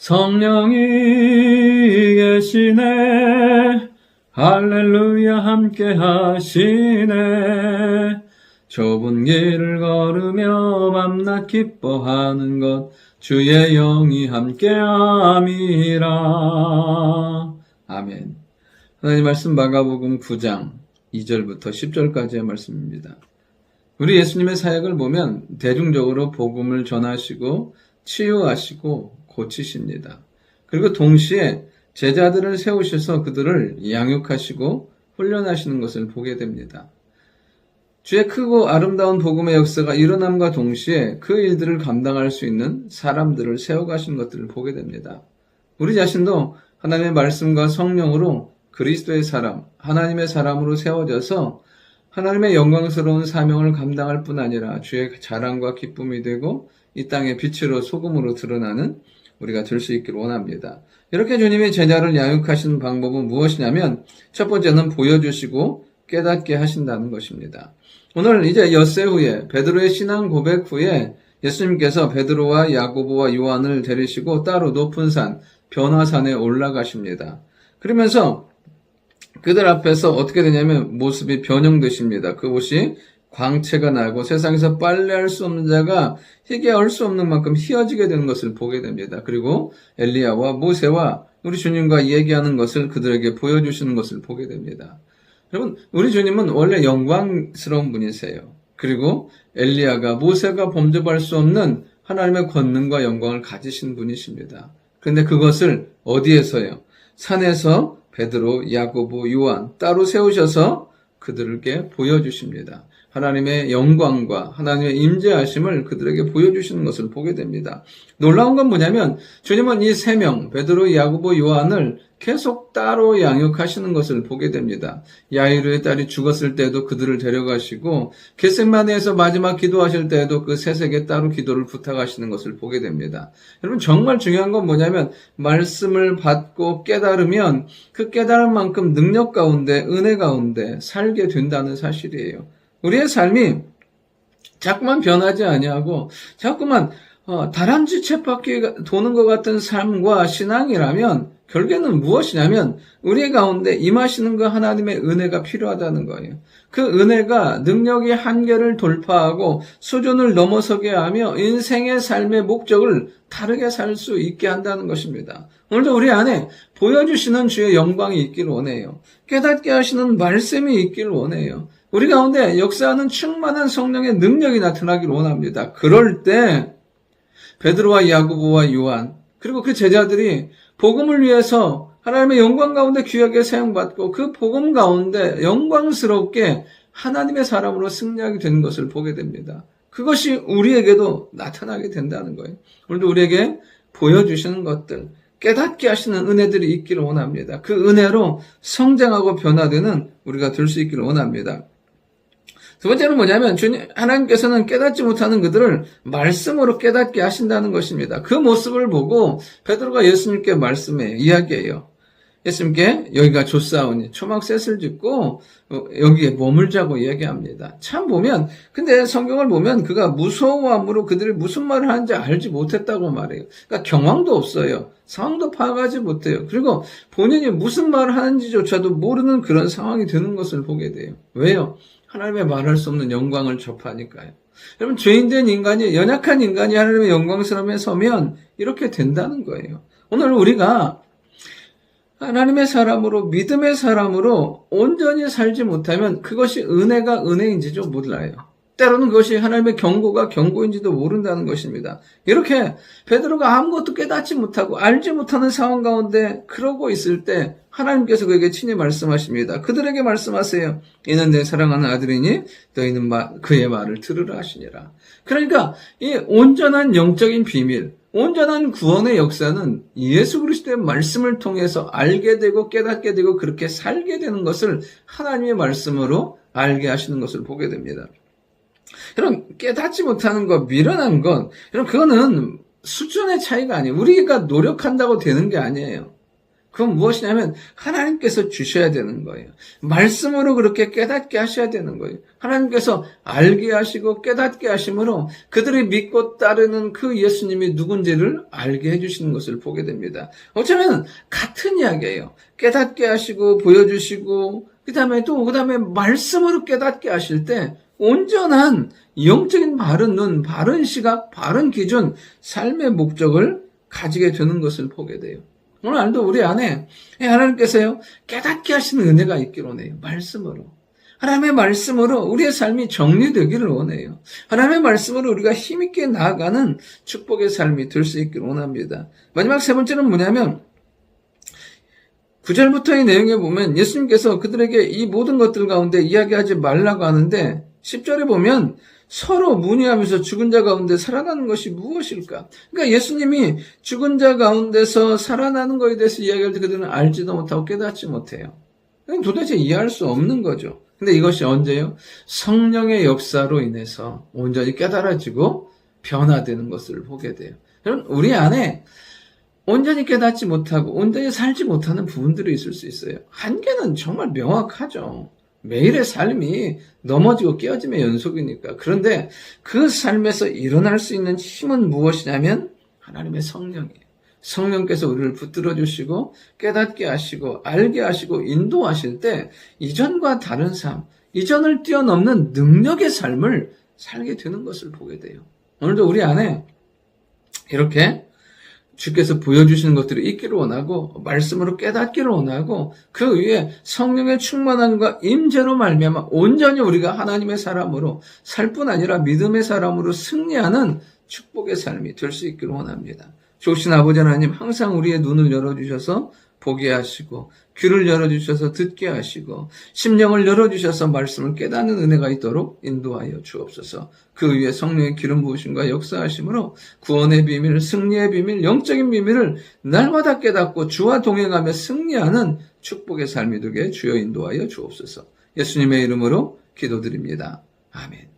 성령이 계시네. 할렐루야 함께 하시네. 좁은 길을 걸으며 밤낮 기뻐하는 것 주의 영이 함께함이라. 아멘. 하나님 말씀 마가복음 9장 2절부터 10절까지의 말씀입니다. 우리 예수님의 사역을 보면 대중적으로 복음을 전하시고 치유하시고 고치십니다. 그리고 동시에 제자들을 세우셔서 그들을 양육하시고 훈련하시는 것을 보게 됩니다. 주의 크고 아름다운 복음의 역사가 일어남과 동시에 그 일들을 감당할 수 있는 사람들을 세워가신 것들을 보게 됩니다. 우리 자신도 하나님의 말씀과 성령으로 그리스도의 사람, 하나님의 사람으로 세워져서 하나님의 영광스러운 사명을 감당할 뿐 아니라 주의 자랑과 기쁨이 되고 이 땅의 빛으로 소금으로 드러나는 우리가 될 수 있기를 원합니다. 이렇게 주님이 제자를 양육하시는 방법은 무엇이냐면 첫 번째는 보여주시고 깨닫게 하신다는 것입니다. 오늘 이제 엿새 후에 베드로의 신앙 고백 후에 예수님께서 베드로와 야고보와 요한을 데리시고 따로 높은 산 변화산에 올라가십니다. 그러면서 그들 앞에서 어떻게 되냐면 모습이 변형되십니다. 그곳이 광채가 나고 세상에서 빨래할 수 없는 자가 희게 할 수 없는 만큼 희어지게 되는 것을 보게 됩니다. 그리고 엘리야와 모세와 우리 주님과 얘기하는 것을 그들에게 보여주시는 것을 보게 됩니다. 여러분, 우리 주님은 원래 영광스러운 분이세요. 그리고 엘리야가 모세가 범접할 수 없는 하나님의 권능과 영광을 가지신 분이십니다. 그런데 그것을 어디에서요? 산에서 베드로, 야고보, 요한 따로 세우셔서 그들에게 보여주십니다. 하나님의 영광과 하나님의 임재하심을 그들에게 보여주시는 것을 보게 됩니다. 놀라운 건 뭐냐면 주님은 이 세 명 베드로, 야고보, 요한을 계속 따로 양육하시는 것을 보게 됩니다. 야이로의 딸이 죽었을 때도 그들을 데려가시고 겟세마네에서 마지막 기도하실 때에도 그 셋에게 따로 기도를 부탁하시는 것을 보게 됩니다. 여러분, 정말 중요한 건 뭐냐면 말씀을 받고 깨달으면 그 깨달은 만큼 능력 가운데 은혜 가운데 살게 된다는 사실이에요. 우리의 삶이 자꾸만 변하지 아니하고 자꾸만 다람쥐 쳇바퀴 도는 것 같은 삶과 신앙이라면 결국에는 무엇이냐면 우리 가운데 임하시는 그 하나님의 은혜가 필요하다는 거예요. 그 은혜가 능력이 한계를 돌파하고 수준을 넘어서게 하며 인생의 삶의 목적을 다르게 살 수 있게 한다는 것입니다. 오늘도 우리 안에 보여주시는 주의 영광이 있기를 원해요. 깨닫게 하시는 말씀이 있기를 원해요. 우리 가운데 역사하는 충만한 성령의 능력이 나타나기를 원합니다. 그럴 때 베드로와 야고보와 요한 그리고 그 제자들이 복음을 위해서 하나님의 영광 가운데 귀하게 사용받고 그 복음 가운데 영광스럽게 하나님의 사람으로 승리하게 되는 것을 보게 됩니다. 그것이 우리에게도 나타나게 된다는 거예요. 오늘도 우리에게 보여주시는 것들, 깨닫게 하시는 은혜들이 있기를 원합니다. 그 은혜로 성장하고 변화되는 우리가 될 수 있기를 원합니다. 두 번째는 뭐냐면 하나님께서는 깨닫지 못하는 그들을 말씀으로 깨닫게 하신다는 것입니다. 그 모습을 보고 베드로가 예수님께 말씀해요. 이야기해요. 예수님께 여기가 좋사오니 초막셋을 짓고 여기에 머물자고 이야기합니다. 참 보면 근데 성경을 보면 그가 무서워함으로 그들이 무슨 말을 하는지 알지 못했다고 말해요. 그러니까 경황도 없어요. 상황도 파악하지 못해요. 그리고 본인이 무슨 말을 하는지조차도 모르는 그런 상황이 되는 것을 보게 돼요. 왜요? 하나님의 말할 수 없는 영광을 접하니까요. 여러분, 죄인된 인간이, 연약한 인간이 하나님의 영광스러움에 서면 이렇게 된다는 거예요. 오늘 우리가 하나님의 사람으로, 믿음의 사람으로 온전히 살지 못하면 그것이 은혜가 은혜인지도 몰라요. 때로는 그것이 하나님의 경고가 경고인지도 모른다는 것입니다. 이렇게 베드로가 아무것도 깨닫지 못하고 알지 못하는 상황 가운데 그러고 있을 때 하나님께서 그에게 친히 말씀하십니다. 그들에게 말씀하세요. 이는 내 사랑하는 아들이니 너희는 그의 말을 들으라 하시니라. 그러니까 이 온전한 영적인 비밀, 온전한 구원의 역사는 예수 그리스도의 말씀을 통해서 알게 되고 깨닫게 되고 그렇게 살게 되는 것을 하나님의 말씀으로 알게 하시는 것을 보게 됩니다. 여러분, 깨닫지 못하는 것, 미련한 것, 여러분, 그거는 수준의 차이가 아니에요. 우리가 노력한다고 되는 게 아니에요. 그건 무엇이냐면 하나님께서 주셔야 되는 거예요. 말씀으로 그렇게 깨닫게 하셔야 되는 거예요. 하나님께서 알게 하시고 깨닫게 하심으로 그들이 믿고 따르는 그 예수님이 누군지를 알게 해주시는 것을 보게 됩니다. 어쩌면 같은 이야기예요. 깨닫게 하시고 보여주시고 그 다음에 말씀으로 깨닫게 하실 때 온전한 영적인 바른 눈, 바른 시각, 바른 기준, 삶의 목적을 가지게 되는 것을 보게 돼요. 오늘도 우리 안에 하나님께서요 깨닫게 하시는 은혜가 있기를 원해요. 말씀으로. 하나님의 말씀으로 우리의 삶이 정리되기를 원해요. 하나님의 말씀으로 우리가 힘있게 나아가는 축복의 삶이 될 수 있기를 원합니다. 마지막 세 번째는 뭐냐면 9절부터의 내용에 보면 예수님께서 그들에게 이 모든 것들 가운데 이야기하지 말라고 하는데 10절에 보면 서로 문의하면서 죽은 자 가운데 살아나는 것이 무엇일까? 그러니까 예수님이 죽은 자 가운데서 살아나는 것에 대해서 이야기할 때 그들은 알지도 못하고 깨닫지 못해요. 도대체 이해할 수 없는 거죠. 근데 이것이 언제요? 성령의 역사로 인해서 온전히 깨달아지고 변화되는 것을 보게 돼요. 여러분, 우리 안에 온전히 깨닫지 못하고 온전히 살지 못하는 부분들이 있을 수 있어요. 한계는 정말 명확하죠. 매일의 삶이 넘어지고 깨어짐의 연속이니까. 그런데 그 삶에서 일어날 수 있는 힘은 무엇이냐면 하나님의 성령이에요. 성령께서 우리를 붙들어 주시고 깨닫게 하시고 알게 하시고 인도하실 때 이전과 다른 삶, 이전을 뛰어넘는 능력의 삶을 살게 되는 것을 보게 돼요. 오늘도 우리 안에 이렇게 주께서 보여주시는 것들이 있기를 원하고 말씀으로 깨닫기를 원하고 그 위에 성령의 충만함과 임재로 말미암아 온전히 우리가 하나님의 사람으로 살 뿐 아니라 믿음의 사람으로 승리하는 축복의 삶이 될 수 있기를 원합니다. 좋으신 아버지 하나님, 항상 우리의 눈을 열어주셔서 보게 하시고 귀를 열어주셔서 듣게 하시고 심령을 열어주셔서 말씀을 깨닫는 은혜가 있도록 인도하여 주옵소서. 그 위에 성령의 기름 부으심과 역사하심으로 구원의 비밀, 승리의 비밀, 영적인 비밀을 날마다 깨닫고 주와 동행하며 승리하는 축복의 삶이 되게 주여 인도하여 주옵소서. 예수님의 이름으로 기도드립니다. 아멘.